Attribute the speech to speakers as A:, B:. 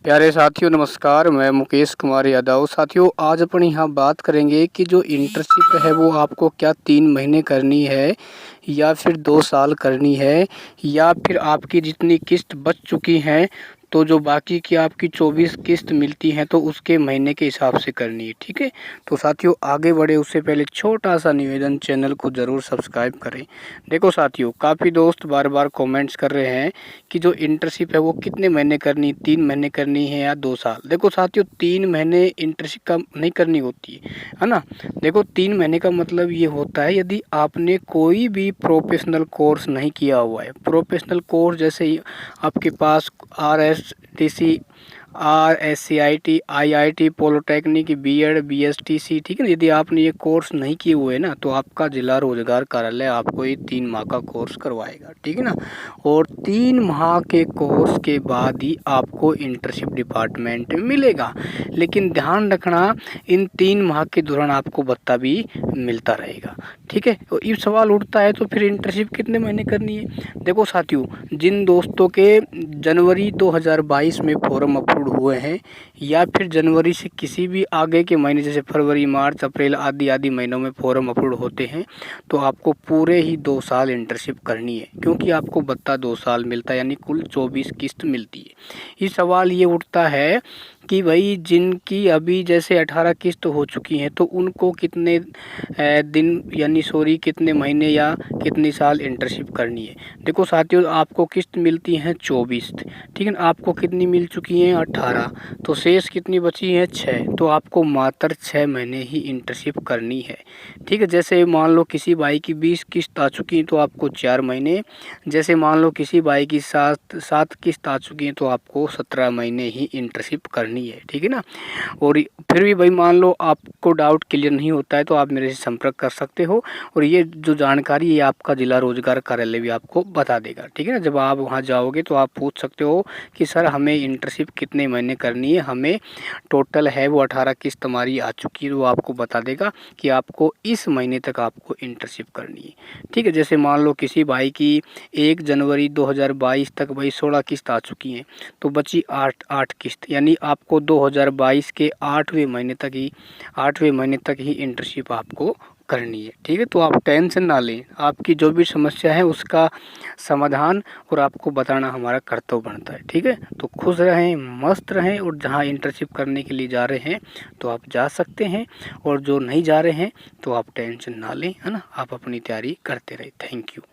A: प्यारे साथियों नमस्कार, मैं मुकेश कुमार यादव। साथियों आज अपन यहाँ बात करेंगे कि जो इंटर्नशिप है वो आपको क्या 3 महीने करनी है या फिर 2 साल करनी है, या फिर आपकी जितनी किस्त बच चुकी हैं तो जो बाकी की आपकी 24 किस्त मिलती हैं तो उसके महीने के हिसाब से करनी है। ठीक है, तो साथियों आगे बढ़े उससे पहले छोटा सा निवेदन, चैनल को ज़रूर सब्सक्राइब करें। देखो साथियों, काफ़ी दोस्त बार बार कमेंट्स कर रहे हैं कि जो इंटर्नशिप है वो कितने महीने करनी, 3 महीने करनी है या 2 साल। देखो साथियों, 3 महीने इंटर्नशिप का नहीं करनी होती है ना। देखो 3 महीने का मतलब ये होता है यदि आपने कोई भी प्रोफेशनल कोर्स नहीं किया हुआ है। प्रोफेशनल कोर्स जैसे ही आपके पास RSTC, RSCIT, IIT, polytechnic, BEd, BSTC, ठीक है ना। यदि आपने ये कोर्स नहीं किए हुए ना तो आपका जिला रोजगार कार्यालय आपको ये 3 माह का कोर्स करवाएगा, ठीक है ना। और 3 माह के कोर्स के बाद ही आपको इंटर्नशिप डिपार्टमेंट मिलेगा। लेकिन ध्यान रखना, इन 3 माह के दौरान आपको भत्ता भी मिलता रहेगा, ठीक है। तो ये सवाल उठता है तो फिर इंटर्नशिप कितने महीने करनी है। देखो साथियों, जिन दोस्तों के जनवरी 2022 में फॉर्म अप्रूव हुए हैं या फिर जनवरी से किसी भी आगे के महीने जैसे फरवरी, मार्च, अप्रैल आदि महीनों में फॉर्म अप्रूव होते हैं तो आपको पूरे ही 2 साल इंटर्नशिप करनी है, क्योंकि आपको भत्ता 2 साल मिलता है, यानी कुल 24 किस्त मिलती है। ये सवाल ये उठता है कि भाई जिनकी अभी जैसे 18 किस्त हो चुकी हैं तो उनको कितने दिन यानी कितने महीने या कितनी साल इंटर्नशिप करनी है। देखो साथियों, आपको किस्त मिलती हैं 24, ठीक है ना। आपको कितनी मिल चुकी हैं 18, तो शेष कितनी बची हैं 6, तो आपको मात्र 6 महीने ही इंटर्नशिप करनी है, ठीक है। जैसे मान लो किसी भाई की 20 किस्त आ चुकी है तो आपको 4 महीने, जैसे मान लो किसी भाई की 7 किस्त आ चुकी है तो आपको 17 महीने ही इंटर्नशिप करनी है, ठीक है ना। और फिर भी भाई मान लो आपको डाउट क्लियर नहीं होता है तो आप मेरे से संपर्क कर सकते हो, और ये जो जानकारी है आपका जिला रोजगार कार्यालय भी आपको बता देगा, ठीक है ना। जब आप वहाँ जाओगे तो आप पूछ सकते हो कि सर हमें इंटर्नशिप कितने महीने करनी है, हमें टोटल है वो 18 किस्त हमारी आ चुकी है, वो आपको बता देगा कि आपको इस महीने तक आपको इंटर्नशिप करनी है, ठीक है। जैसे मान लो किसी भाई की 1 जनवरी 2022 तक भाई 16 किस्त आ चुकी हैं तो बची 8 किस्त, यानी आपको 2022 के 8वें महीने तक ही इंटर्नशिप आपको करनी है, ठीक है। तो आप टेंशन ना लें, आपकी जो भी समस्या है उसका समाधान और आपको बताना हमारा कर्तव्य बनता है, ठीक है। तो खुश रहें, मस्त रहें, और जहां इंटर्नशिप करने के लिए जा रहे हैं तो आप जा सकते हैं, और जो नहीं जा रहे हैं तो आप टेंशन ना लें, है ना। आप अपनी तैयारी करते रहें। Thank you.